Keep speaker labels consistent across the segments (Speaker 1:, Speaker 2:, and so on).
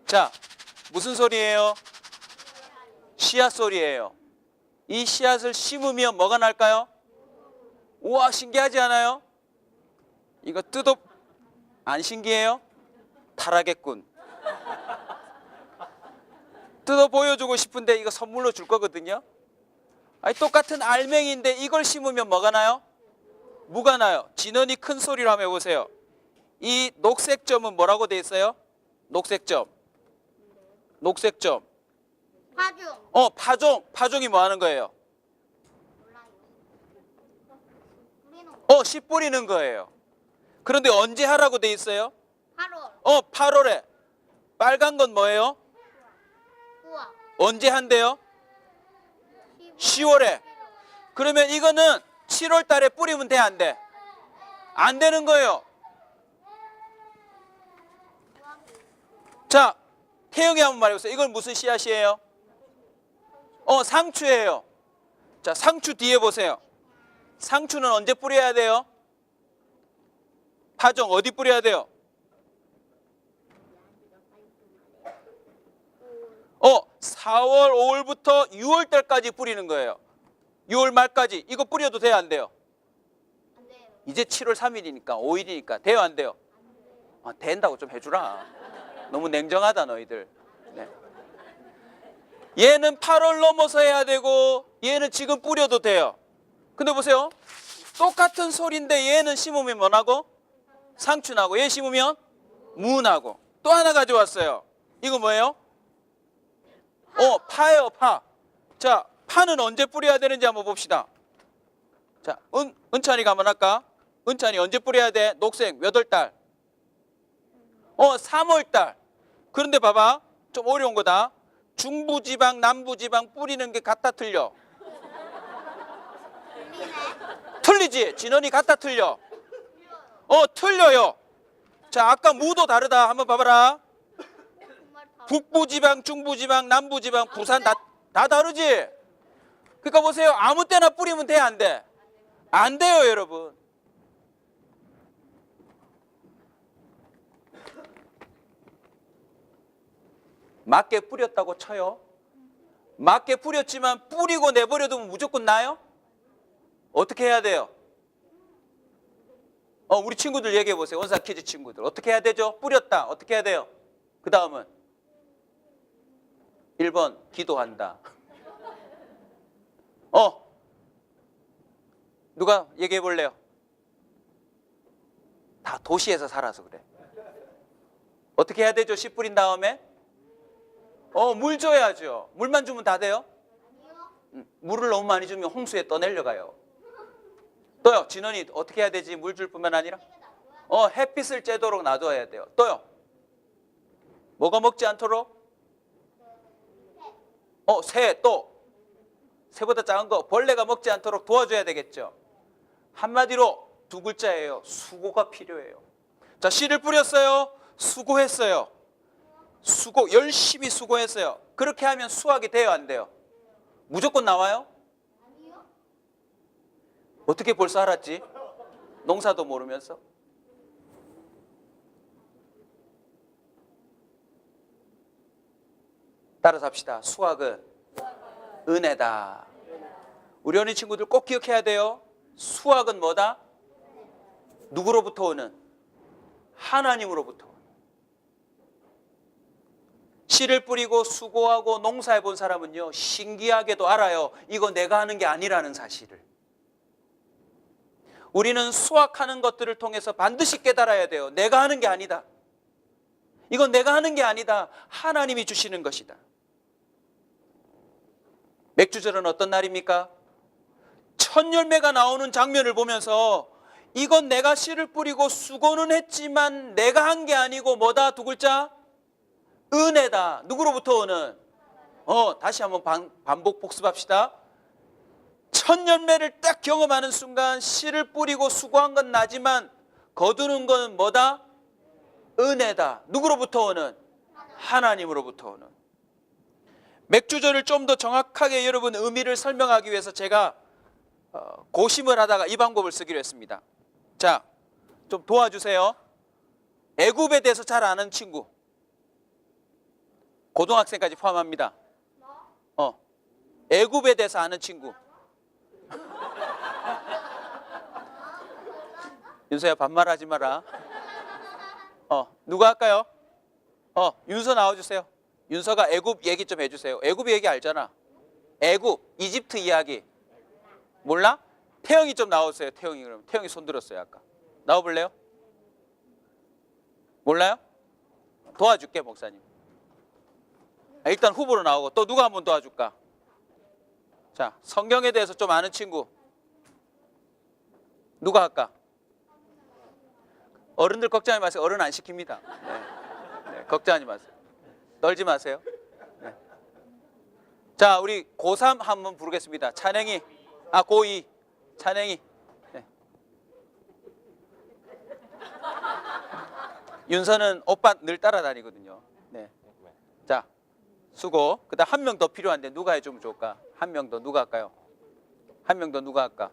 Speaker 1: 자, 무슨 소리예요? 씨앗 소리예요. 이 씨앗을 심으면 뭐가 날까요? 우와, 신기하지 않아요? 이거 뜯어 안 신기해요? 타라겠군. 뜯어 보여주고 싶은데 이거 선물로 줄 거거든요. 아니, 똑같은 알맹이인데 이걸 심으면 뭐가 나요? 무가 나요. 진원이 큰 소리로 한번 해보세요. 이 녹색 점은 뭐라고 돼 있어요? 녹색 점. 녹색 점.
Speaker 2: 파종.
Speaker 1: 파종. 파종이 뭐 하는 거예요? 씨 뿌리는 거예요. 그런데 언제 하라고 돼 있어요?
Speaker 2: 8월.
Speaker 1: 8월에. 빨간 건 뭐예요?
Speaker 2: 우와.
Speaker 1: 언제 한대요? 10월에. 그러면 이거는 7월 달에 뿌리면 돼, 안 돼? 안 되는 거예요. 자, 태영이 한번 말해보세요. 이건 무슨 씨앗이에요? 상추예요. 자, 상추 뒤에 보세요. 상추는 언제 뿌려야 돼요? 파종 어디 뿌려야 돼요? 4월, 5월부터 6월 달까지 뿌리는 거예요. 6월 말까지. 이거 뿌려도 돼요, 안 돼요?
Speaker 2: 안 돼요.
Speaker 1: 이제 7월 3일이니까 5일이니까 돼요, 안 돼요? 된다고 좀 해주라. 너무 냉정하다, 너희들. 네. 얘는 8월 넘어서 해야 되고 얘는 지금 뿌려도 돼요. 근데 보세요. 똑같은 소리인데 얘는 심으면 뭐 나고? 상추 나고, 얘 심으면 무 나고. 또 하나 가져왔어요. 이거 뭐예요? 파예요, 파. 자, 파는 언제 뿌려야 되는지 한번 봅시다. 자, 은찬이가 한번 할까? 은찬이 언제 뿌려야 돼? 녹색 몇 월 달? 3월 달. 그런데 봐봐. 좀 어려운 거다. 중부지방, 남부지방 뿌리는 게 같다 틀려? 틀리지? 진원이 같다 틀려? 틀려요. 자, 아까 무도 다르다. 한번 봐봐라. 북부지방, 중부지방, 남부지방, 부산 다 다르지? 그러니까 보세요. 아무 때나 뿌리면 돼, 안 돼? 안 돼요, 여러분. 맞게 뿌렸다고 쳐요. 맞게 뿌렸지만 뿌리고 내버려두면 무조건 나요? 어떻게 해야 돼요? 우리 친구들 얘기해 보세요. 원사 키즈 친구들. 어떻게 해야 되죠? 뿌렸다. 어떻게 해야 돼요? 그 다음은 1번 기도한다. 누가 얘기해 볼래요? 다 도시에서 살아서 그래. 어떻게 해야 되죠? 씨 뿌린 다음에? 물 줘야죠. 물만 주면 다 돼요? 물을 너무 많이 주면 홍수에 떠내려 가요. 또요, 진원이 어떻게 해야 되지? 물 줄 뿐만 아니라? 햇빛을 쬐도록 놔둬야 돼요. 또요, 뭐가 먹지 않도록? 새, 또 새보다 작은 거 벌레가 먹지 않도록 도와줘야 되겠죠. 한마디로 두 글자예요. 수고가 필요해요. 자, 씨를 뿌렸어요. 수고했어요. 수고, 열심히 수고했어요. 그렇게 하면 수확이 돼요, 안 돼요? 무조건 나와요? 어떻게 벌써 알았지? 농사도 모르면서. 따라서 합시다. 수확은 은혜다. 우리 어린 친구들 꼭 기억해야 돼요. 수확은 뭐다? 누구로부터 오는? 하나님으로부터. 씨를 뿌리고 수고하고 농사해 본 사람은요, 신기하게도 알아요. 이거 내가 하는 게 아니라는 사실을. 우리는 수확하는 것들을 통해서 반드시 깨달아야 돼요. 내가 하는 게 아니다. 이건 내가 하는 게 아니다. 하나님이 주시는 것이다. 맥주절은 어떤 날입니까? 첫 열매가 나오는 장면을 보면서 이건 내가 씨를 뿌리고 수고는 했지만 내가 한 게 아니고 뭐다? 두 글자? 은혜다. 누구로부터 오는? 다시 한번 반복 복습합시다. 첫 열매를 딱 경험하는 순간 씨를 뿌리고 수고한 건 나지만 거두는 건 뭐다? 은혜다. 누구로부터 오는? 하나님으로부터 오는. 맥주절을 좀 더 정확하게 여러분 의미를 설명하기 위해서 제가 고심을 하다가 이 방법을 쓰기로 했습니다. 자, 좀 도와주세요. 애굽에 대해서 잘 아는 친구. 고등학생까지 포함합니다. 애굽에 대해서 아는 친구. 윤서야 반말하지 마라. 누가 할까요? 윤서 나와주세요. 윤서가 애굽 얘기 좀 해주세요. 애굽 얘기 알잖아. 애굽, 이집트 이야기. 몰라? 태영이 좀 나오세요. 태영이 그럼. 태영이 손 들었어요 아까. 나와볼래요? 몰라요? 도와줄게 목사님. 일단 후보로 나오고 또 누가 한번 도와줄까? 자, 성경에 대해서 좀 아는 친구. 누가 할까? 어른들 걱정하지 마세요. 어른 안 시킵니다. 네, 걱정하지 마세요. 떨지 마세요. 네. 자, 우리 고3 한번 부르겠습니다. 찬행이. 고2. 찬행이. 네. 윤서는 오빠 늘 따라다니거든요. 네. 자, 수고. 그다음 한 명 더 필요한데 누가 해주면 좋을까? 한 명 더 누가 할까요? 한 명 더 누가 할까?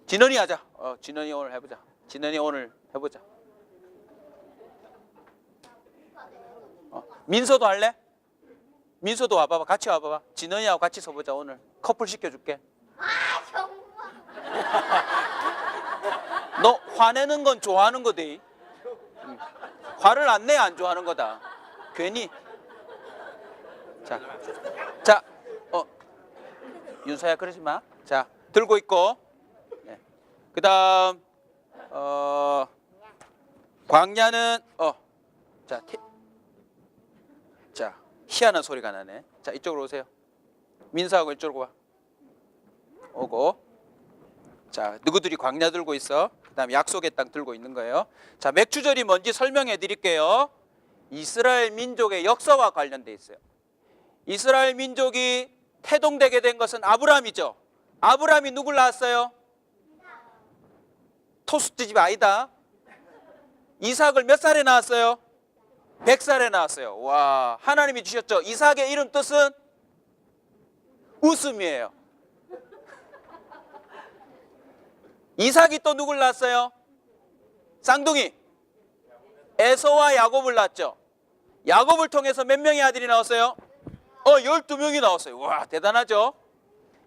Speaker 1: 진원이 하자. 진원이 오늘 해보자. 진원이 오늘 해보자. 민서도 할래? 민서도 와봐봐. 같이 와봐봐. 진원이하고 같이 서보자. 오늘 커플 시켜줄게.
Speaker 2: 정말.
Speaker 1: 너 화내는 건 좋아하는 거대. 화를 안 내야 안 좋아하는 거다. 괜히. 자, 윤서야 그러지 마. 자, 들고 있고. 네. 그다음 광야는 자, 희한한 소리가 나네. 자, 이쪽으로 오세요. 민서하고 이쪽으로 와. 오고. 자, 누구들이 광야 들고 있어? 그다음 약속의 땅 들고 있는 거예요. 자, 맥추절이 뭔지 설명해 드릴게요. 이스라엘 민족의 역사와 관련돼 있어요. 이스라엘 민족이 태동되게 된 것은 아브라함이죠. 아브라함이 누굴 낳았어요? 토스트 집 아이다. 이삭을 몇 살에 낳았어요? 100살에 낳았어요. 와, 하나님이 주셨죠. 이삭의 이름 뜻은 웃음이에요. 이삭이 또 누굴 낳았어요? 쌍둥이. 에서와 야곱을 낳았죠. 야곱을 통해서 몇 명의 아들이 나왔어요? 12명이 나왔어요. 와, 대단하죠?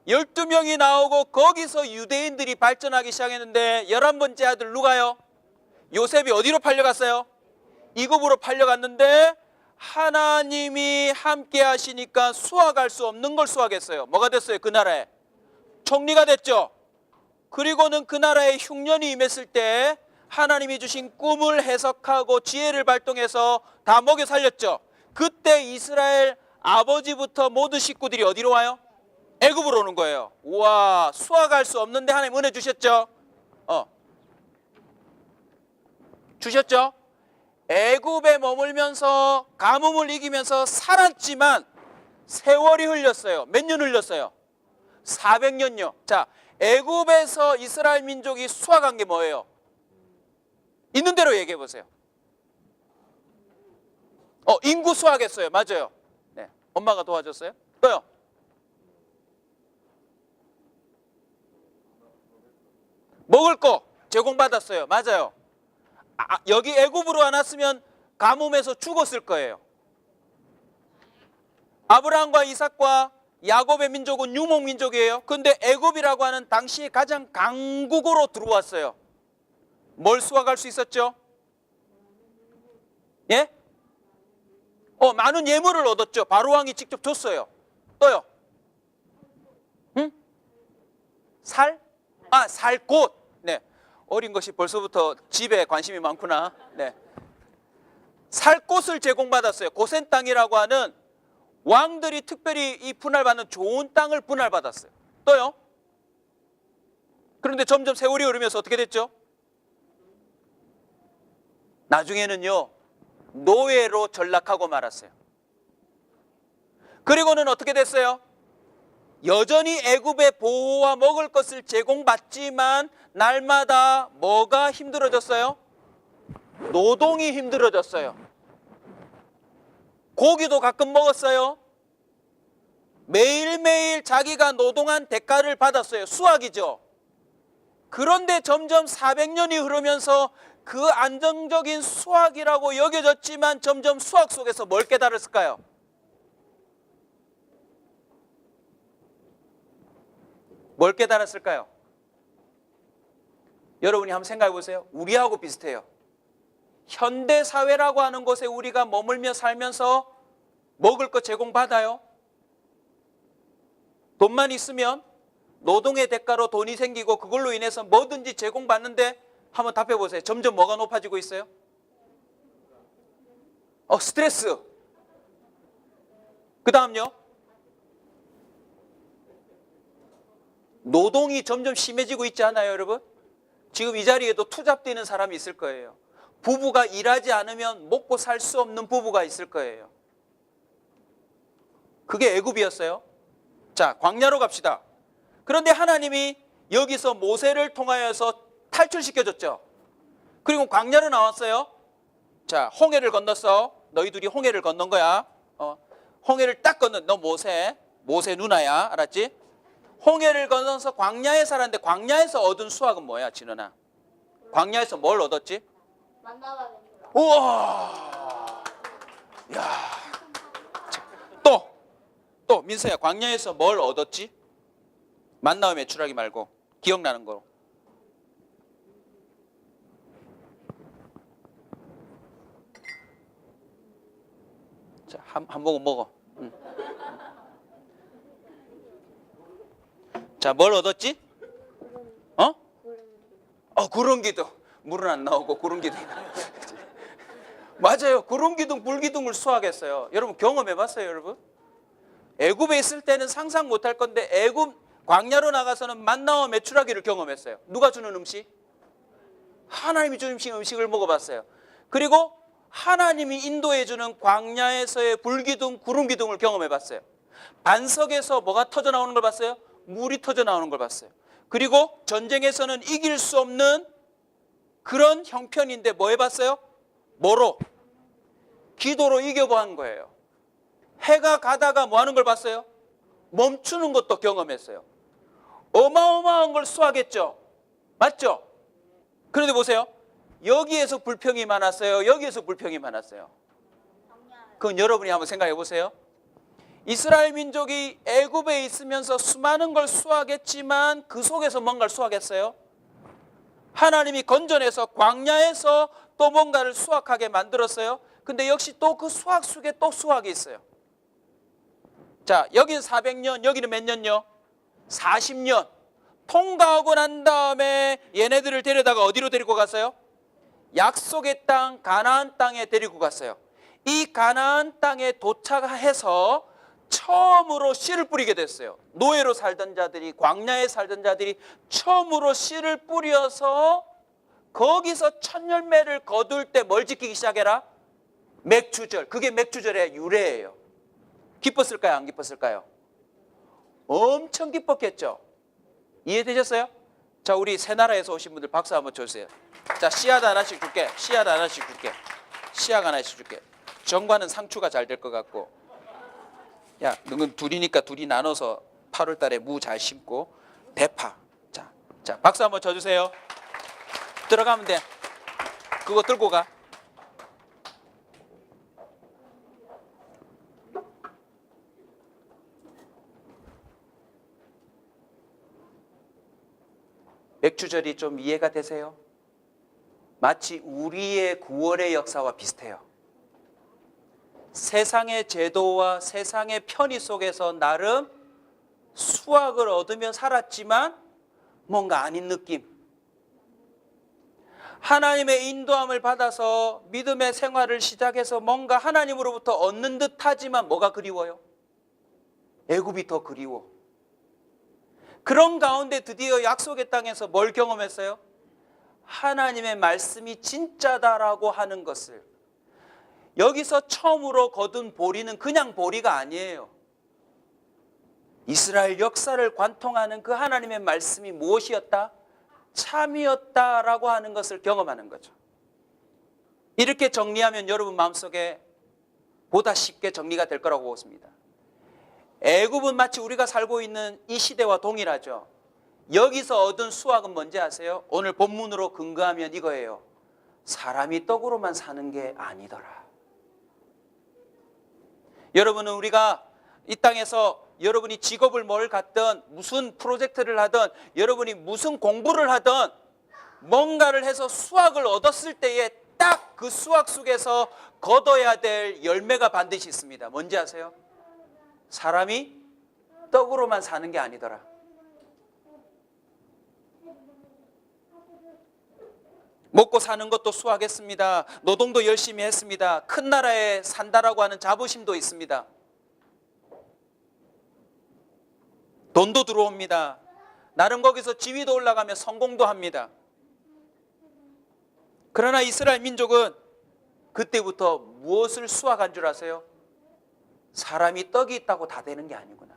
Speaker 1: 12명이 나오고 거기서 유대인들이 발전하기 시작했는데 11번째 아들 누가요? 요셉이 어디로 팔려갔어요? 이굽으로 팔려갔는데 하나님이 함께 하시니까 수확할 수 없는 걸 수확했어요. 뭐가 됐어요? 그 나라에 총리가 됐죠. 그리고는 그 나라에 흉년이 임했을 때 하나님이 주신 꿈을 해석하고 지혜를 발동해서 다 먹여 살렸죠. 그때 이스라엘 아버지부터 모든 식구들이 어디로 와요? 애굽으로 오는 거예요. 우와, 수확할 수 없는데 하나님 은혜 주셨죠? 주셨죠? 애굽에 머물면서 가뭄을 이기면서 살았지만 세월이 흘렸어요. 몇 년 흘렸어요? 400년요. 자, 애굽에서 이스라엘 민족이 수확한 게 뭐예요? 있는 대로 얘기해 보세요. 인구 수확했어요. 맞아요. 네, 엄마가 도와줬어요. 또요. 먹을 거 제공받았어요. 맞아요. 여기 애굽으로 안 왔으면 가뭄에서 죽었을 거예요. 아브라함과 이삭과 야곱의 민족은 유목민족이에요. 그런데 애굽이라고 하는 당시에 가장 강국으로 들어왔어요. 뭘 수확할 수 있었죠? 예? 많은 예물을 얻었죠. 바로왕이 직접 줬어요. 또요. 응? 살 곳. 네. 어린 것이 벌써부터 집에 관심이 많구나. 네. 살 곳을 제공받았어요. 고센 땅이라고 하는 왕들이 특별히 이 분할받는 좋은 땅을 분할받았어요. 또요. 그런데 점점 세월이 흐르면서 어떻게 됐죠? 나중에는요, 노예로 전락하고 말았어요. 그리고는 어떻게 됐어요? 여전히 애굽의 보호와 먹을 것을 제공받지만 날마다 뭐가 힘들어졌어요? 노동이 힘들어졌어요. 고기도 가끔 먹었어요. 매일매일 자기가 노동한 대가를 받았어요. 수확이죠. 그런데 점점 400년이 흐르면서 그 안정적인 수확이라고 여겨졌지만 점점 수확 속에서 뭘 깨달았을까요? 뭘 깨달았을까요? 여러분이 한번 생각해 보세요. 우리하고 비슷해요. 현대사회라고 하는 곳에 우리가 머물며 살면서 먹을 거 제공받아요. 돈만 있으면 노동의 대가로 돈이 생기고 그걸로 인해서 뭐든지 제공받는데 한번 답해 보세요. 점점 뭐가 높아지고 있어요? 스트레스. 그 다음요? 노동이 점점 심해지고 있지 않아요, 여러분? 지금 이 자리에도 투잡되는 사람이 있을 거예요. 부부가 일하지 않으면 먹고 살 수 없는 부부가 있을 거예요. 그게 애굽이었어요. 자, 광야로 갑시다. 그런데 하나님이 여기서 모세를 통하여서 탈출시켜줬죠. 그리고 광야로 나왔어요. 자, 홍해를 건넜어. 너희 둘이 홍해를 건넌 거야. 홍해를 딱 건넌, 너 모세 누나야. 알았지? 홍해를 건너서 광야에 살았는데 광야에서 얻은 수확은 뭐야, 진원아? 광야에서 뭘 얻었지?
Speaker 2: 만나봐.
Speaker 1: 우와! 야. 또 민서야, 광야에서 뭘 얻었지? 만나와 매출하기 말고 기억나는 거로. 자, 한 모금 먹어. 응. 자, 뭘 얻었지? 구름기둥. 물은 안 나오고 구름기둥. 맞아요. 구름기둥, 불기둥을 수확했어요. 여러분 경험해봤어요, 여러분? 애굽에 있을 때는 상상 못할 건데 애굽 광야로 나가서는 만나와 메추라기를 경험했어요. 누가 주는 음식? 하나님이 주는 음식을 먹어봤어요. 그리고 하나님이 인도해 주는 광야에서의 불기둥, 구름기둥을 경험해봤어요. 반석에서 뭐가 터져 나오는 걸 봤어요? 물이 터져 나오는 걸 봤어요. 그리고 전쟁에서는 이길 수 없는 그런 형편인데 뭐 해봤어요? 뭐로? 기도로 이겨본 거예요. 해가 가다가 뭐 하는 걸 봤어요? 멈추는 것도 경험했어요. 어마어마한 걸 수확했죠. 맞죠? 그런데 보세요. 여기에서 불평이 많았어요. 여기에서 불평이 많았어요. 그건 여러분이 한번 생각해 보세요. 이스라엘 민족이 애굽에 있으면서 수많은 걸 수확했지만 그 속에서 뭔가를 수확했어요. 하나님이 건져내서 광야에서 또 뭔가를 수확하게 만들었어요. 근데 역시 또 그 수확 속에 또 수확이 있어요. 자, 여기는 400년, 여기는 몇 년요? 40년. 통과하고 난 다음에 얘네들을 데려다가 어디로 데리고 갔어요? 약속의 땅, 가나안 땅에 데리고 갔어요. 이 가나안 땅에 도착해서 처음으로 씨를 뿌리게 됐어요. 노예로 살던 자들이, 광야에 살던 자들이 처음으로 씨를 뿌려서 거기서 첫 열매를 거둘 때 뭘 지키기 시작해라? 맥주절. 그게 맥주절의 유래예요. 기뻤을까요? 안 기뻤을까요? 엄청 기뻤겠죠. 이해되셨어요? 자, 우리 새 나라에서 오신 분들 박수 한번 쳐주세요. 자, 씨앗 하나씩 줄게. 씨앗 하나씩 줄게. 씨앗 하나씩 줄게. 정관은 상추가 잘 될 것 같고. 야, 너는 둘이니까 둘이 나눠서 8월 달에 무 잘 심고 대파. 자, 박수 한번 쳐주세요. 들어가면 돼. 그거 들고 가. 맥주절이 좀 이해가 되세요? 마치 우리의 9월의 역사와 비슷해요. 세상의 제도와 세상의 편의 속에서 나름 수확을 얻으며 살았지만 뭔가 아닌 느낌. 하나님의 인도함을 받아서 믿음의 생활을 시작해서 뭔가 하나님으로부터 얻는 듯 하지만 뭐가 그리워요? 애굽이 더 그리워. 그런 가운데 드디어 약속의 땅에서 뭘 경험했어요? 하나님의 말씀이 진짜다라고 하는 것을. 여기서 처음으로 거둔 보리는 그냥 보리가 아니에요. 이스라엘 역사를 관통하는 그 하나님의 말씀이 무엇이었다? 참이었다라고 하는 것을 경험하는 거죠. 이렇게 정리하면 여러분 마음속에 보다 쉽게 정리가 될 거라고 보습니다. 애굽은 마치 우리가 살고 있는 이 시대와 동일하죠. 여기서 얻은 수확은 뭔지 아세요? 오늘 본문으로 근거하면 이거예요. 사람이 떡으로만 사는 게 아니더라. 여러분은 우리가 이 땅에서 여러분이 직업을 뭘 갖든 무슨 프로젝트를 하든 여러분이 무슨 공부를 하든 뭔가를 해서 수확을 얻었을 때에 딱 그 수확 속에서 거둬야 될 열매가 반드시 있습니다. 뭔지 아세요? 사람이 떡으로만 사는 게 아니더라. 먹고 사는 것도 수확했습니다. 노동도 열심히 했습니다. 큰 나라에 산다라고 하는 자부심도 있습니다. 돈도 들어옵니다. 나름 거기서 지위도 올라가며 성공도 합니다. 그러나 이스라엘 민족은 그때부터 무엇을 수확한 줄 아세요? 사람이 떡이 있다고 다 되는 게 아니구나.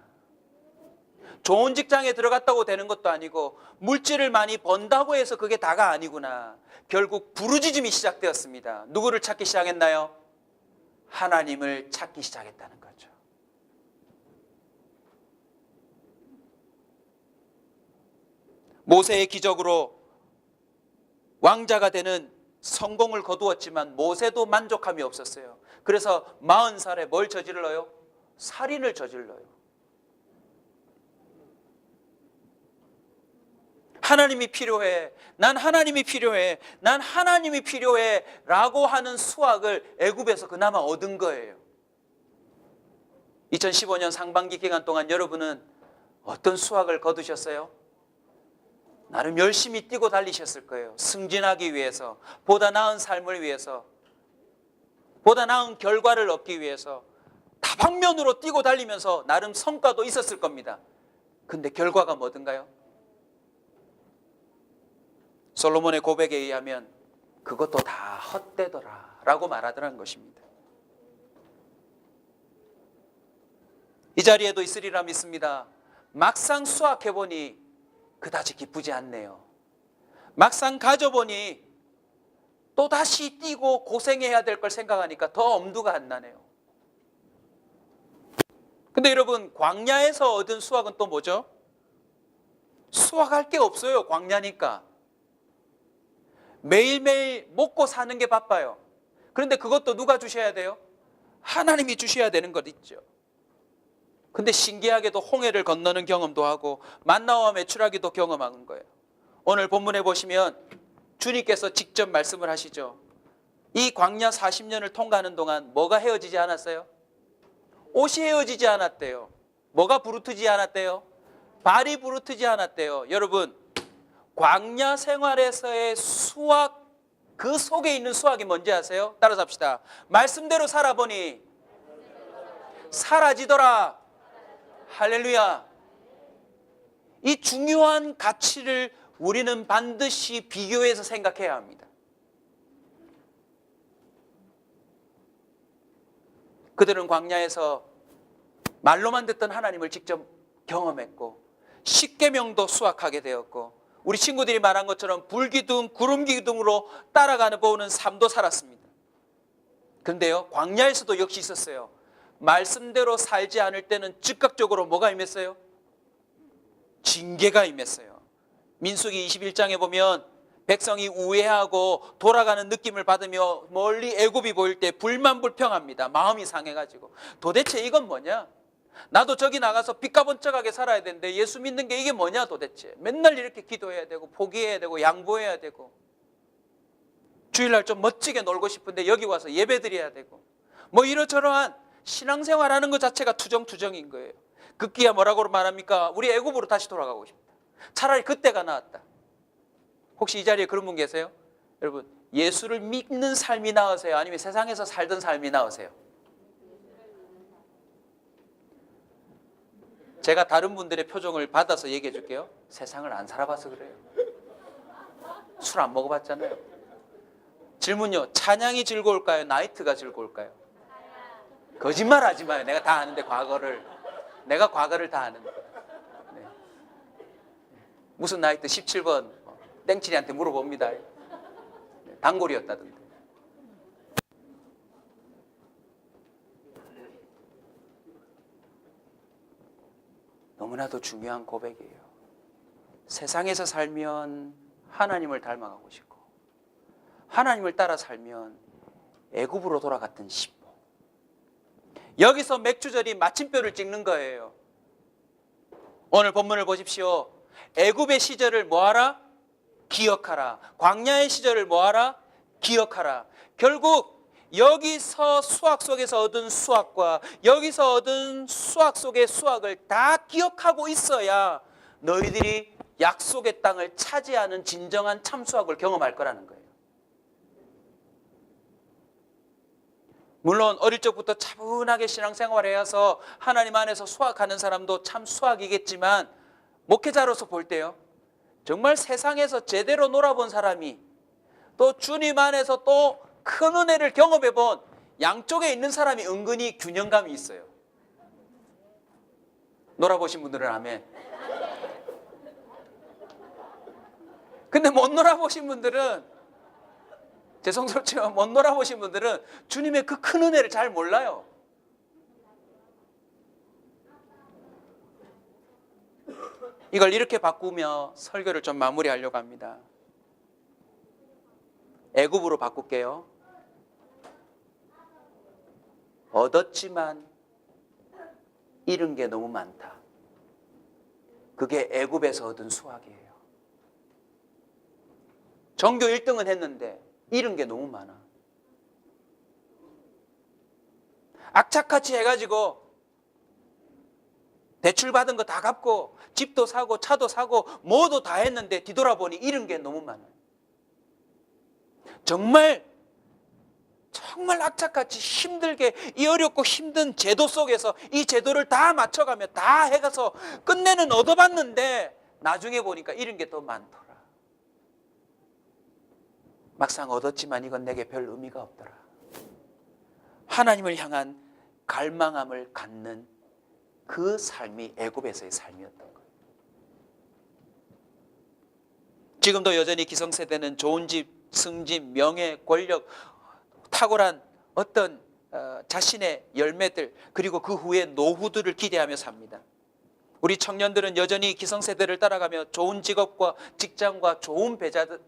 Speaker 1: 좋은 직장에 들어갔다고 되는 것도 아니고 물질을 많이 번다고 해서 그게 다가 아니구나. 결국 부르짖음이 시작되었습니다. 누구를 찾기 시작했나요? 하나님을 찾기 시작했다는 거죠. 모세의 기적으로 왕자가 되는 성공을 거두었지만 모세도 만족함이 없었어요. 그래서 40살에 뭘 저질러요? 살인을 저질러요. 하나님이 필요해. 난 하나님이 필요해. 난 하나님이 필요해. 라고 하는 수확을 애굽에서 그나마 얻은 거예요. 2015년 상반기 기간 동안 여러분은 어떤 수확을 거두셨어요? 나름 열심히 뛰고 달리셨을 거예요. 승진하기 위해서, 보다 나은 삶을 위해서, 보다 나은 결과를 얻기 위해서 다방면으로 뛰고 달리면서 나름 성과도 있었을 겁니다. 근데 결과가 뭐든가요? 솔로몬의 고백에 의하면 그것도 다 헛되더라 라고 말하더라는 것입니다. 이 자리에도 있으리라 믿습니다. 막상 수확해보니 그다지 기쁘지 않네요. 막상 가져보니 또다시 뛰고 고생해야 될 걸 생각하니까 더 엄두가 안 나네요. 근데 여러분, 광야에서 얻은 수확은 또 뭐죠? 수확할 게 없어요. 광야니까. 매일매일 먹고 사는 게 바빠요. 그런데 그것도 누가 주셔야 돼요? 하나님이 주셔야 되는 것 있죠. 근데 신기하게도 홍해를 건너는 경험도 하고 만나와 메추라기도 경험한 거예요. 오늘 본문에 보시면 주님께서 직접 말씀을 하시죠. 이 광야 40년을 통과하는 동안 뭐가 헤어지지 않았어요? 옷이 헤어지지 않았대요. 뭐가 부르트지 않았대요? 발이 부르트지 않았대요. 여러분, 광야 생활에서의 수확, 그 속에 있는 수확이 뭔지 아세요? 따라서 합시다. 말씀대로 살아보니 사라지더라. 할렐루야. 이 중요한 가치를 우리는 반드시 비교해서 생각해야 합니다. 그들은 광야에서 말로만 듣던 하나님을 직접 경험했고 십계명도 수확하게 되었고 우리 친구들이 말한 것처럼 불기둥, 구름기둥으로 따라가는 보는 삶도 살았습니다. 그런데요, 광야에서도 역시 있었어요. 말씀대로 살지 않을 때는 즉각적으로 뭐가 임했어요? 징계가 임했어요. 민수기 21장에 보면 백성이 우회하고 돌아가는 느낌을 받으며 멀리 애굽이 보일 때 불만불평합니다. 마음이 상해가지고 도대체 이건 뭐냐? 나도 저기 나가서 빚가번쩍하게 살아야 되는데 예수 믿는 게 이게 뭐냐 도대체. 맨날 이렇게 기도해야 되고 포기해야 되고 양보해야 되고 주일날 좀 멋지게 놀고 싶은데 여기 와서 예배 드려야 되고 뭐 이러저러한 신앙생활하는 것 자체가 투정투정인 거예요. 극기야 뭐라고 말합니까? 우리 애굽으로 다시 돌아가고 싶다. 차라리 그때가 나았다. 혹시 이 자리에 그런 분 계세요? 여러분, 예수를 믿는 삶이 나으세요? 아니면 세상에서 살던 삶이 나으세요? 제가 다른 분들의 표정을 받아서 얘기해 줄게요. 세상을 안 살아봐서 그래요. 술 안 먹어봤잖아요. 질문요. 찬양이 즐거울까요? 나이트가 즐거울까요? 거짓말 하지 마요. 내가 다 아는데 과거를. 내가 과거를 다 아는데. 네. 무슨 나이트 17번 땡칠이한테 물어봅니다. 네. 단골이었다던데. 너무나도 중요한 고백이에요. 세상에서 살면 하나님을 닮아가고 싶고 하나님을 따라 살면 애굽으로 돌아갔던 10보. 여기서 맥주절이 마침표를 찍는 거예요. 오늘 본문을 보십시오. 애굽의 시절을 뭐하라? 기억하라. 광야의 시절을 뭐하라? 기억하라. 결국 여기서 수학 속에서 얻은 수학과 여기서 얻은 수학 속의 수학을 다 기억하고 있어야 너희들이 약속의 땅을 차지하는 진정한 참수학을 경험할 거라는 거예요. 물론 어릴 적부터 차분하게 신앙생활을 해서 하나님 안에서 수학하는 사람도 참 수학이겠지만 목회자로서 볼 때요, 정말 세상에서 제대로 놀아본 사람이 또 주님 안에서 또 큰 은혜를 경험해 본 양쪽에 있는 사람이 은근히 균형감이 있어요. 놀아보신 분들은 아멘. 근데 못 놀아보신 분들은, 죄송스럽지만 못 놀아보신 분들은 주님의 그 큰 은혜를 잘 몰라요. 이걸 이렇게 바꾸며 설교를 좀 마무리하려고 합니다. 애굽으로 바꿀게요. 얻었지만 잃은 게 너무 많다. 그게 애굽에서 얻은 수학이에요. 전교 1등은 했는데 잃은 게 너무 많아. 악착같이 해가지고 대출 받은 거 다 갚고 집도 사고 차도 사고 뭐도 다 했는데 뒤돌아보니 잃은 게 너무 많아요. 정말 악착같이 힘들게 이 어렵고 힘든 제도 속에서 이 제도를 다 맞춰가며 다 해가서 끝내는 얻어봤는데 나중에 보니까 잃은 게 더 많더라. 막상 얻었지만 이건 내게 별 의미가 없더라. 하나님을 향한 갈망함을 갖는 그 삶이 애굽에서의 삶이었던 거예요. 지금도 여전히 기성세대는 좋은 집, 승진, 명예, 권력, 탁월한 어떤 자신의 열매들, 그리고 그 후에 노후들을 기대하며 삽니다. 우리 청년들은 여전히 기성세대를 따라가며 좋은 직업과 직장과 좋은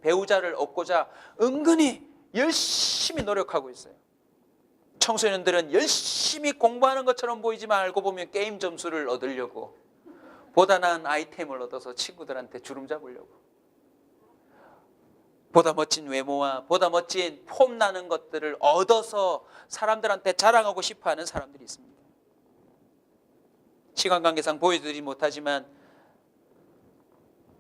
Speaker 1: 배우자를 얻고자 은근히 열심히 노력하고 있어요. 청소년들은 열심히 공부하는 것처럼 보이지만 알고 보면 게임 점수를 얻으려고, 보다 나은 아이템을 얻어서 친구들한테 주름 잡으려고, 보다 멋진 외모와 보다 멋진 폼나는 것들을 얻어서 사람들한테 자랑하고 싶어하는 사람들이 있습니다. 시간 관계상 보여드리지 못하지만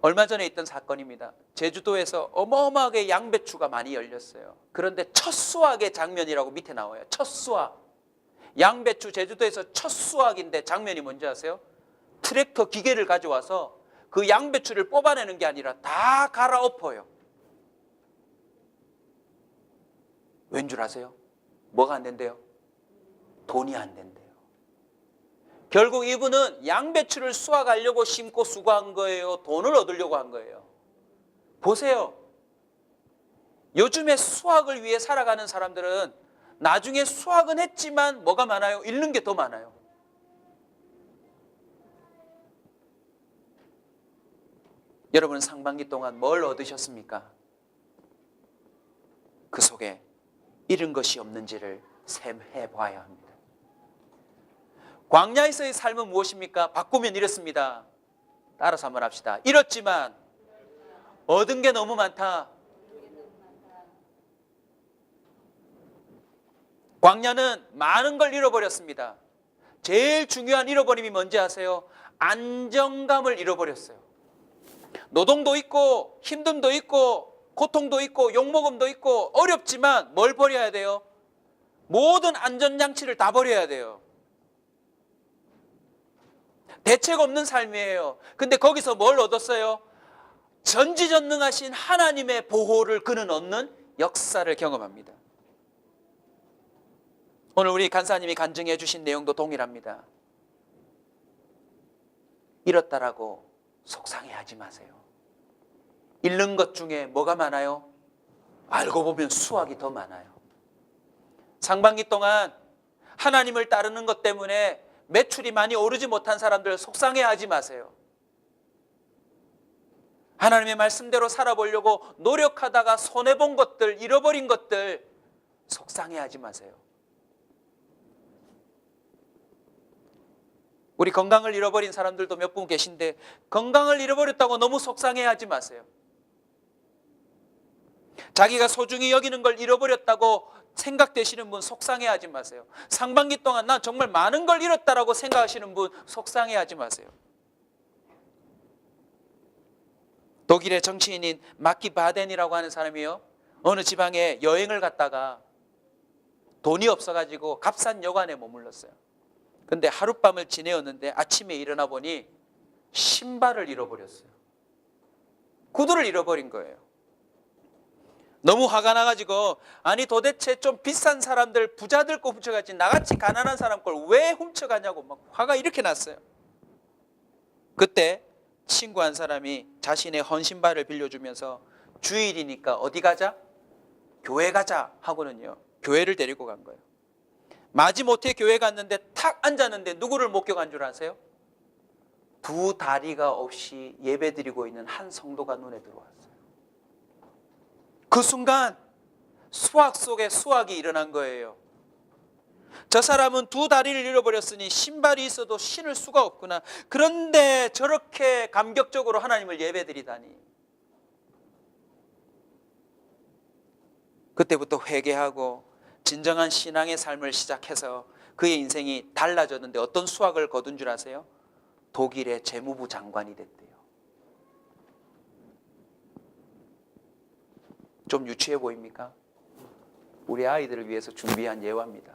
Speaker 1: 얼마 전에 있던 사건입니다. 제주도에서 어마어마하게 양배추가 많이 열렸어요. 그런데 첫 수확의 장면이라고 밑에 나와요. 첫 수확. 양배추 제주도에서 첫 수확인데 장면이 뭔지 아세요? 트랙터 기계를 가져와서 그 양배추를 뽑아내는 게 아니라 다 갈아엎어요. 왠 줄 아세요? 뭐가 안 된대요? 돈이 안 된대요. 결국 이분은 양배추를 수확하려고 심고 수고한 거예요? 돈을 얻으려고 한 거예요? 보세요. 요즘에 수확을 위해 살아가는 사람들은 나중에 수확은 했지만 뭐가 많아요? 잃는 게 더 많아요. 여러분 상반기 동안 뭘 얻으셨습니까? 그 속에 잃은 것이 없는지를 셈해 봐야 합니다. 광야에서의 삶은 무엇입니까? 바꾸면 이렇습니다. 따라서 한번 합시다. 잃었지만 얻은 게 너무 많다. 광야는 많은 걸 잃어버렸습니다. 제일 중요한 잃어버림이 뭔지 아세요? 안정감을 잃어버렸어요. 노동도 있고 힘듦도 있고 고통도 있고 욕먹음도 있고 어렵지만 뭘 버려야 돼요? 모든 안전장치를 다 버려야 돼요. 대책 없는 삶이에요. 근데 거기서 뭘 얻었어요? 전지전능하신 하나님의 보호를 그는 얻는 역사를 경험합니다. 오늘 우리 간사님이 간증해 주신 내용도 동일합니다. 잃었다라고 속상해하지 마세요. 잃는 것 중에 뭐가 많아요? 알고 보면 수확이 더 많아요. 상반기 동안 하나님을 따르는 것 때문에 매출이 많이 오르지 못한 사람들 속상해하지 마세요. 하나님의 말씀대로 살아보려고 노력하다가 손해본 것들, 잃어버린 것들 속상해하지 마세요. 우리 건강을 잃어버린 사람들도 몇 분 계신데 건강을 잃어버렸다고 너무 속상해하지 마세요. 자기가 소중히 여기는 걸 잃어버렸다고 생각되시는 분 속상해하지 마세요. 상반기 동안 난 정말 많은 걸 잃었다라고 생각하시는 분 속상해하지 마세요. 독일의 정치인인 마키 바덴이라고 하는 사람이요, 어느 지방에 여행을 갔다가 돈이 없어가지고 값싼 여관에 머물렀어요. 근데 하룻밤을 지내었는데 아침에 일어나 보니 신발을 잃어버렸어요. 구두를 잃어버린 거예요. 너무 화가 나가지고, 아니 도대체 좀 비싼 사람들, 부자들 거 훔쳐가지 나같이 가난한 사람 걸 왜 훔쳐가냐고 막 화가 이렇게 났어요. 그때 친구 한 사람이 자신의 헌신발을 빌려주면서 주일이니까 어디 가자? 교회 가자 하고는요, 교회를 데리고 간 거예요. 마지못해 교회 갔는데 탁 앉았는데 누구를 목격한 줄 아세요? 두 다리가 없이 예배드리고 있는 한 성도가 눈에 들어왔어요. 그 순간 수학 속에 수학이 일어난 거예요. 저 사람은 두 다리를 잃어버렸으니 신발이 있어도 신을 수가 없구나. 그런데 저렇게 감격적으로 하나님을 예배드리다니. 그때부터 회개하고 진정한 신앙의 삶을 시작해서 그의 인생이 달라졌는데 어떤 수확을 거둔 줄 아세요? 독일의 재무부 장관이 됐대요. 좀 유치해 보입니까? 우리 아이들을 위해서 준비한 예화입니다.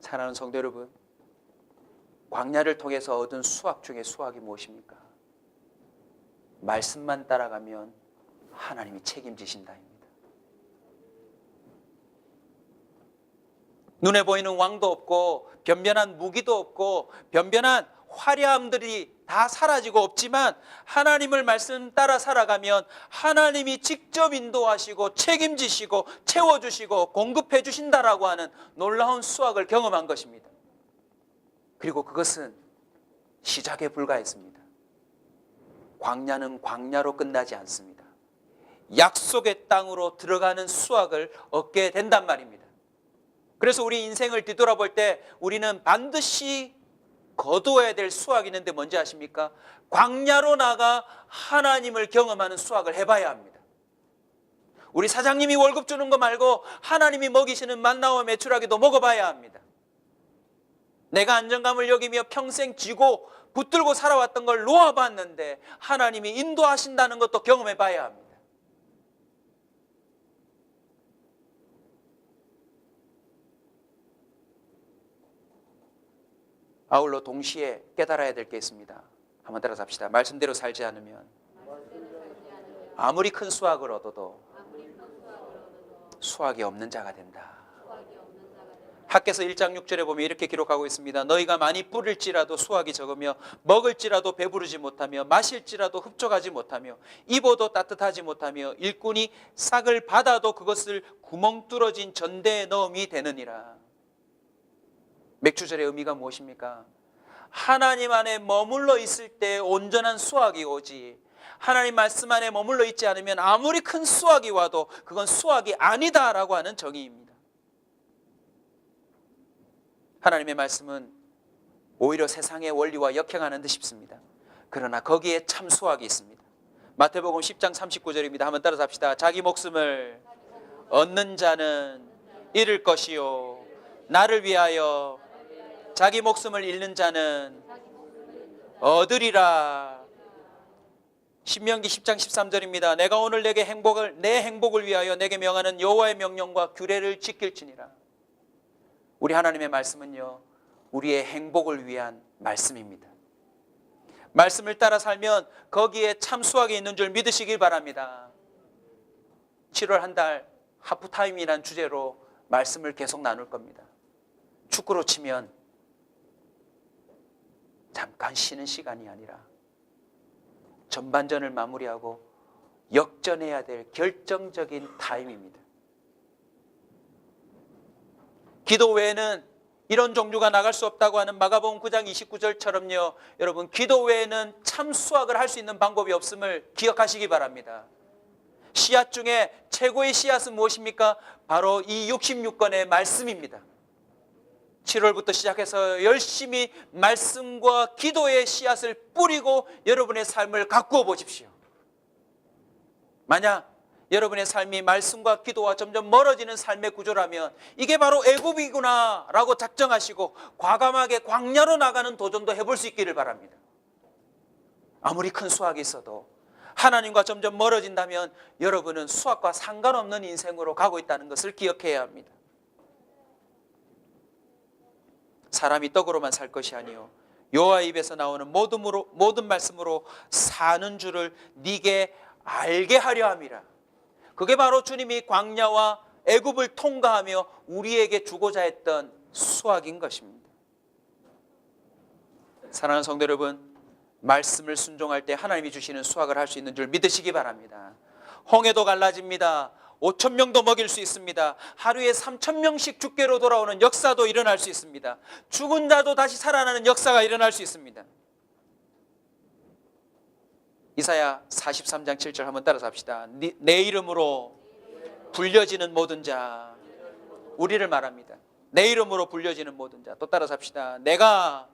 Speaker 1: 사랑하는 성도 여러분, 광야를 통해서 얻은 수확 중에 수확이 무엇입니까? 말씀만 따라가면 하나님이 책임지신다입니다. 눈에 보이는 왕도 없고 변변한 무기도 없고 변변한 화려함들이 다 사라지고 없지만 하나님을 말씀 따라 살아가면 하나님이 직접 인도하시고 책임지시고 채워주시고 공급해 주신다라고 하는 놀라운 수확을 경험한 것입니다. 그리고 그것은 시작에 불과했습니다. 광야는 광야로 끝나지 않습니다. 약속의 땅으로 들어가는 수확을 얻게 된단 말입니다. 그래서 우리 인생을 뒤돌아볼 때 우리는 반드시 거두어야 될 수확이 있는데 뭔지 아십니까? 광야로 나가 하나님을 경험하는 수확을 해봐야 합니다. 우리 사장님이 월급 주는 거 말고 하나님이 먹이시는 만나와 메추라기도 먹어봐야 합니다. 내가 안정감을 여기며 평생 쥐고 붙들고 살아왔던 걸 놓아봤는데 하나님이 인도하신다는 것도 경험해봐야 합니다. 아울러 동시에 깨달아야 될 게 있습니다. 한번 따라서 합시다. 말씀대로 살지 않으면 아무리 큰 수확을 얻어도 수확이 없는 자가 된다. 학개서 1장 6절에 보면 이렇게 기록하고 있습니다. 너희가 많이 뿌릴지라도 수확이 적으며 먹을지라도 배부르지 못하며 마실지라도 흡족하지 못하며 입어도 따뜻하지 못하며 일꾼이 싹을 받아도 그것을 구멍 뚫어진 전대에 넣음이 되느니라. 맥주절의 의미가 무엇입니까? 하나님 안에 머물러 있을 때 온전한 수확이 오지, 하나님 말씀 안에 머물러 있지 않으면 아무리 큰 수확이 와도 그건 수확이 아니다라고 하는 정의입니다. 하나님의 말씀은 오히려 세상의 원리와 역행하는 듯 싶습니다. 그러나 거기에 참 수확이 있습니다. 마태복음 10장 39절입니다. 한번 따라서 합시다. 자기 목숨을 얻는 자는 잃을 것이요 나를 위하여 자기 목숨을 잃는 자는 얻으리라. 신명기 10장 13절입니다. 내가 오늘 내 행복을 위하여 내게 명하는 여호와의 명령과 규례를 지킬지니라. 우리 하나님의 말씀은요, 우리의 행복을 위한 말씀입니다. 말씀을 따라 살면 거기에 참 수확이 있는 줄 믿으시길 바랍니다. 7월 한 달 하프타임이란 주제로 말씀을 계속 나눌 겁니다. 축구로 치면 잠깐 쉬는 시간이 아니라 전반전을 마무리하고 역전해야 될 결정적인 타임입니다. 기도 외에는 이런 종류가 나갈 수 없다고 하는 마가복음 9장 29절처럼요, 여러분 기도 외에는 참 수확을 할 수 있는 방법이 없음을 기억하시기 바랍니다. 씨앗 중에 최고의 씨앗은 무엇입니까? 바로 이 66권의 말씀입니다. 7월부터 시작해서 열심히 말씀과 기도의 씨앗을 뿌리고 여러분의 삶을 가꾸어 보십시오. 만약 여러분의 삶이 말씀과 기도와 점점 멀어지는 삶의 구조라면 이게 바로 애굽이구나 라고 작정하시고 과감하게 광야로 나가는 도전도 해볼 수 있기를 바랍니다. 아무리 큰 수확이 있어도 하나님과 점점 멀어진다면 여러분은 수확과 상관없는 인생으로 가고 있다는 것을 기억해야 합니다. 사람이 떡으로만 살 것이 아니요 여호와 입에서 나오는 모든 말씀으로 사는 줄을 네게 알게 하려 함이라. 그게 바로 주님이 광야와 애굽을 통과하며 우리에게 주고자 했던 수확인 것입니다. 사랑하는 성도 여러분, 말씀을 순종할 때 하나님이 주시는 수확을 할 수 있는 줄 믿으시기 바랍니다. 홍해도 갈라집니다. 5,000명도 먹일 수 있습니다. 하루에 3,000명씩 주께로 돌아오는 역사도 일어날 수 있습니다. 죽은 자도 다시 살아나는 역사가 일어날 수 있습니다. 이사야 43장 7절 한번 따라서 합시다. 내 이름으로 불려지는 모든 자, 우리를 말합니다. 내 이름으로 불려지는 모든 자. 또 따라서 합시다. 내가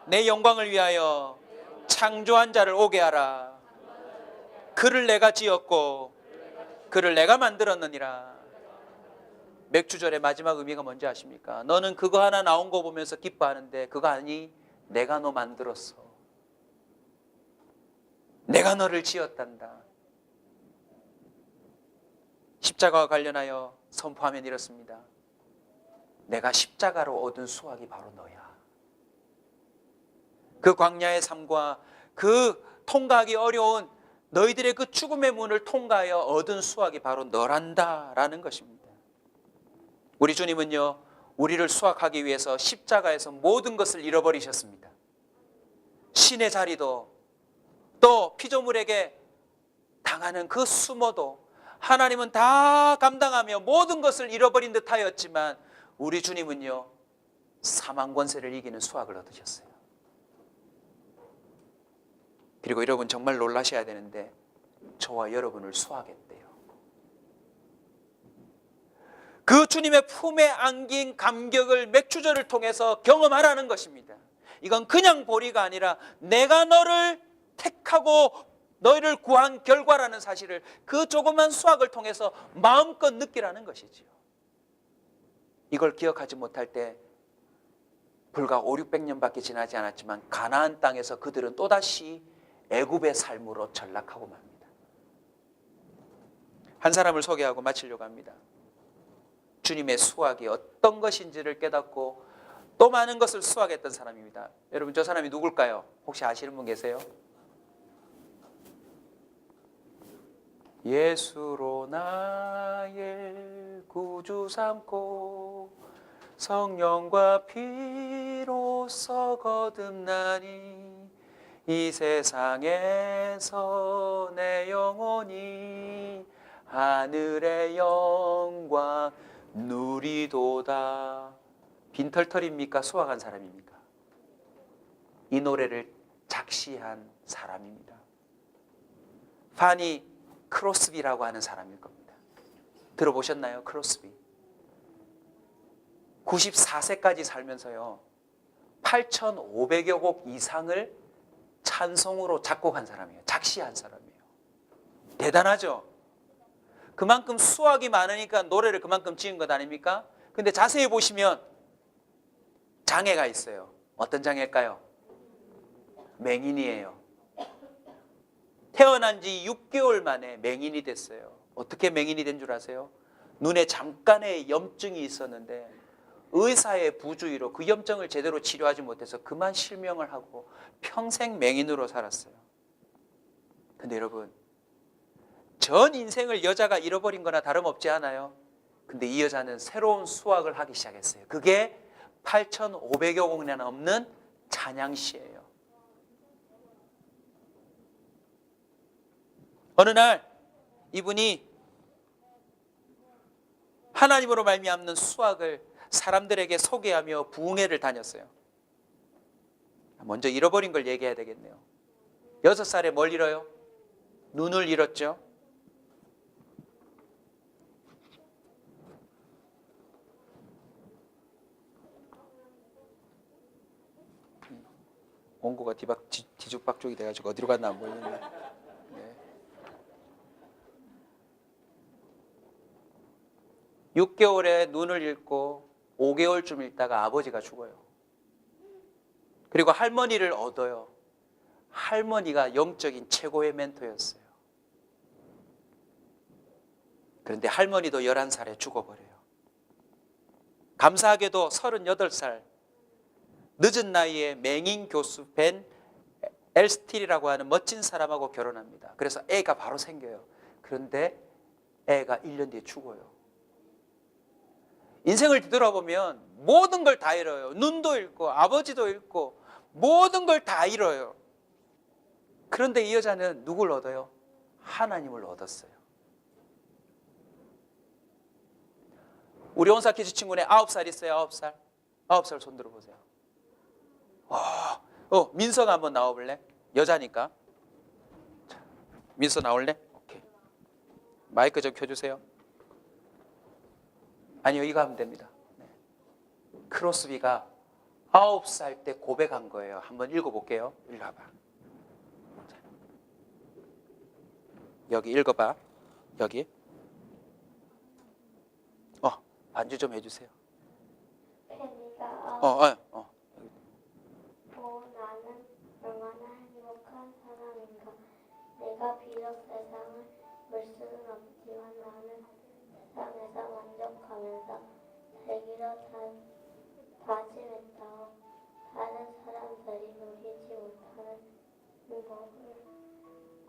Speaker 1: 내 영광을 위하여 창조한 자를 오게 하라. 그를 내가 지었고 그를 내가 만들었느니라. 맥주절의 마지막 의미가 뭔지 아십니까? 너는 그거 하나 나온 거 보면서 기뻐하는데 그거 아니, 내가 너 만들었어. 내가 너를 지었단다. 십자가와 관련하여 선포하면 이렇습니다. 내가 십자가로 얻은 수확이 바로 너야. 그 광야의 삶과 그 통과하기 어려운 너희들의 그 죽음의 문을 통과하여 얻은 수확이 바로 너란다라는 것입니다. 우리 주님은요, 우리를 수확하기 위해서 십자가에서 모든 것을 잃어버리셨습니다. 신의 자리도 또 피조물에게 당하는 그 수모도 하나님은 다 감당하며 모든 것을 잃어버린 듯 하였지만 우리 주님은요, 사망 권세를 이기는 수확을 얻으셨어요. 그리고 여러분 정말 놀라셔야 되는데 저와 여러분을 수확했대요. 그 주님의 품에 안긴 감격을 맥주절을 통해서 경험하라는 것입니다. 이건 그냥 보리가 아니라 내가 너를 택하고 너희를 구한 결과라는 사실을 그 조그만 수확을 통해서 마음껏 느끼라는 것이지요. 이걸 기억하지 못할 때 불과 5, 600년밖에 지나지 않았지만 가나안 땅에서 그들은 또다시 애굽의 삶으로 전락하고 맙니다. 한 사람을 소개하고 마치려고 합니다. 주님의 수확이 어떤 것인지를 깨닫고 또 많은 것을 수확했던 사람입니다. 여러분, 저 사람이 누굴까요? 혹시 아시는 분 계세요? 예수로 나의 구주 삼고 성령과 피로써 거듭나니 이 세상에서 내 영혼이 하늘의 영광 누리도다. 빈털털입니까? 수확한 사람입니까? 이 노래를 작시한 사람입니다. 파니 크로스비라고 하는 사람일 겁니다. 들어보셨나요? 크로스비. 94세까지 살면서요 8,500여 곡 이상을 찬송으로 작곡한 사람이에요. 작시한 사람이에요. 대단하죠? 그만큼 수확이 많으니까 노래를 그만큼 지은 것 아닙니까? 근데 자세히 보시면 장애가 있어요. 어떤 장애일까요? 맹인이에요. 태어난 지 6개월 만에 맹인이 됐어요. 어떻게 맹인이 된 줄 아세요? 눈에 잠깐의 염증이 있었는데 의사의 부주의로 그 염증을 제대로 치료하지 못해서 그만 실명을 하고 평생 맹인으로 살았어요. 근데 여러분, 전 인생을 여자가 잃어버린 거나 다름없지 않아요? 근데 이 여자는 새로운 수확을 하기 시작했어요. 그게 8,500여 곡이나 넘는 찬양시예요. 어느 날 이분이 하나님으로 말미암는 수확을 사람들에게 소개하며 부흥회를 다녔어요. 먼저 잃어버린 걸 얘기해야 되겠네요. 6살에 뭘 잃어요? 눈을 잃었죠. 원고가 뒤죽박죽이 돼가지고 어디로 갔나 안 보이겠네. 네. 6개월에 눈을 읽고 5개월쯤 있다가 아버지가 죽어요. 그리고 할머니를 얻어요. 할머니가 영적인 최고의 멘토였어요. 그런데 할머니도 11살에 죽어버려요. 감사하게도 38살 늦은 나이에 맹인 교수 벤 엘스틸이라고 하는 멋진 사람하고 결혼합니다. 그래서 애가 바로 생겨요. 그런데 애가 1년 뒤에 죽어요. 인생을 뒤돌아보면 모든 걸 다 잃어요. 눈도 잃고 아버지도 잃고 모든 걸 다 잃어요. 그런데 이 여자는 누굴 얻어요? 하나님을 얻었어요. 우리 온사키즈 친구네 9살 있어요. 9살. 9살 손 들어보세요. 민서가 한번 나와볼래? 여자니까. 자, 민서 나올래? 오케이. 마이크 좀 켜주세요. 아니요, 이거 하면 됩니다. 네. 크로스비가 9살 때 고백한 거예요. 한번 읽어볼게요. 읽어봐. 자. 여기 읽어봐. 여기. 반주 좀 해주세요.
Speaker 2: 나는 얼마나 행복한 사람인가. 내가 비록 세상을 볼 수는 없지만 나는 세상에서 만족하면서 살기로 다짐했다오. 다른 사람들이 누리지 못하는 행복을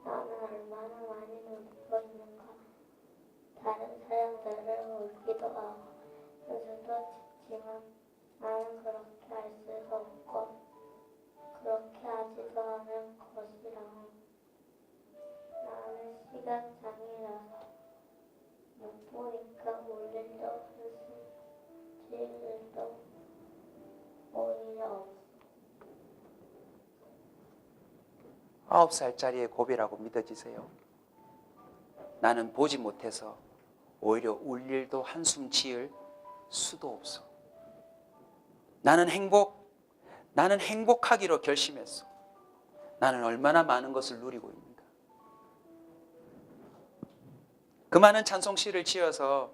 Speaker 2: 나는 얼마나 많이 누리고 있는가. 다른 사람들을 울기도 하고 연수도 짓지만 나는 그렇게 할 수가 없고 그렇게 하지도 않을 것이라고. 나는 시각장애라서 못 보니까 울 일도 한숨 쉴 일도 오히려 없어.
Speaker 1: 9살짜리의 고비라고 믿어지세요? 나는 보지 못해서 오히려 울 일도 한숨 지을 수도 없어. 나는 행복하기로 결심했어. 나는 얼마나 많은 것을 누리고 있는가. 그 많은 찬송시를 지어서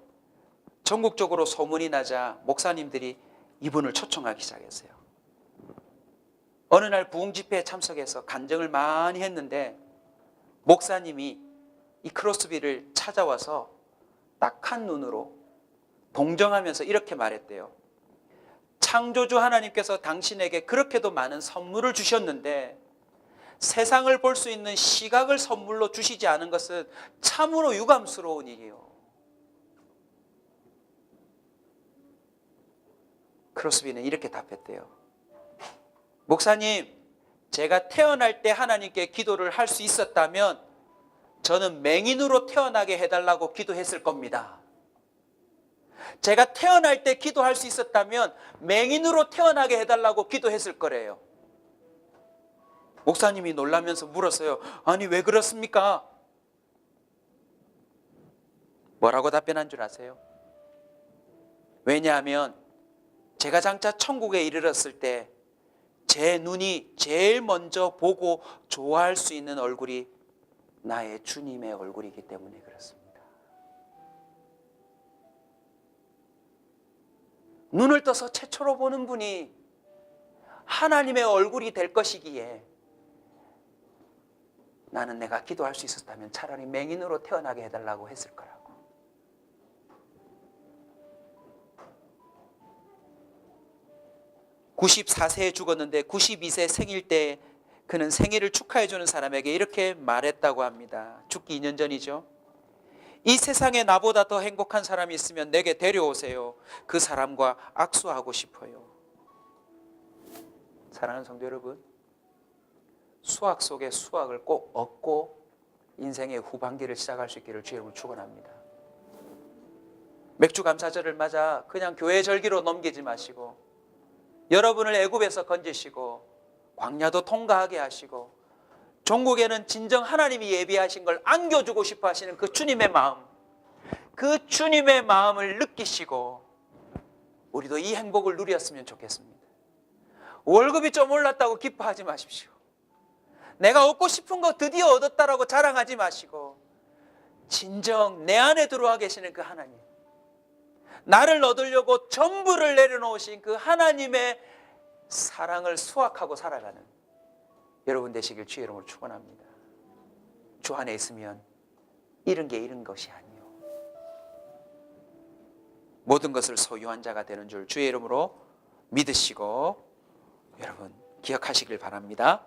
Speaker 1: 전국적으로 소문이 나자 목사님들이 이분을 초청하기 시작했어요. 어느 날 부흥 집회에 참석해서 간증을 많이 했는데 목사님이 이 크로스비를 찾아와서 딱한 눈으로 동정하면서 이렇게 말했대요. 창조주 하나님께서 당신에게 그렇게도 많은 선물을 주셨는데 세상을 볼 수 있는 시각을 선물로 주시지 않은 것은 참으로 유감스러운 일이에요. 크로스비는 이렇게 답했대요. 목사님, 제가 태어날 때 하나님께 기도를 할 수 있었다면 저는 맹인으로 태어나게 해달라고 기도했을 겁니다. 제가 태어날 때 기도할 수 있었다면 맹인으로 태어나게 해달라고 기도했을 거래요. 목사님이 놀라면서 물었어요. 아니, 왜 그렇습니까? 뭐라고 답변한 줄 아세요? 왜냐하면 제가 장차 천국에 이르렀을 때 제 눈이 제일 먼저 보고 좋아할 수 있는 얼굴이 나의 주님의 얼굴이기 때문에 그렇습니다. 눈을 떠서 최초로 보는 분이 하나님의 얼굴이 될 것이기에 나는 내가 기도할 수 있었다면 차라리 맹인으로 태어나게 해달라고 했을 거라고. (94세에) 죽었는데 92세 생일 때 그는 생일을 축하해 주는 사람에게 이렇게 말했다고 합니다. 죽기 2년 전이죠. 이 세상에 나보다 더 행복한 사람이 있으면 내게 데려오세요. 그 사람과 악수하고 싶어요. 사랑하는 성도 여러분, 수학 속에 수학을 꼭 얻고 인생의 후반기를 시작할 수 있기를 주의 이름으로 축원합니다. 맥주 감사절을 맞아 그냥 교회 절기로 넘기지 마시고 여러분을 애굽에서 건지시고 광야도 통과하게 하시고 종국에는 진정 하나님이 예비하신 걸 안겨주고 싶어 하시는 그 주님의 마음, 그 주님의 마음을 느끼시고 우리도 이 행복을 누렸으면 좋겠습니다. 월급이 좀 올랐다고 기뻐하지 마십시오. 내가 얻고 싶은 거 드디어 얻었다라고 자랑하지 마시고 진정 내 안에 들어와 계시는 그 하나님, 나를 얻으려고 전부를 내려놓으신 그 하나님의 사랑을 수확하고 살아가는 여러분 되시길 주의 이름으로 축원합니다. 주 안에 있으면 잃은 게 잃은 것이 아니요 모든 것을 소유한 자가 되는 줄 주의 이름으로 믿으시고 여러분 기억하시길 바랍니다.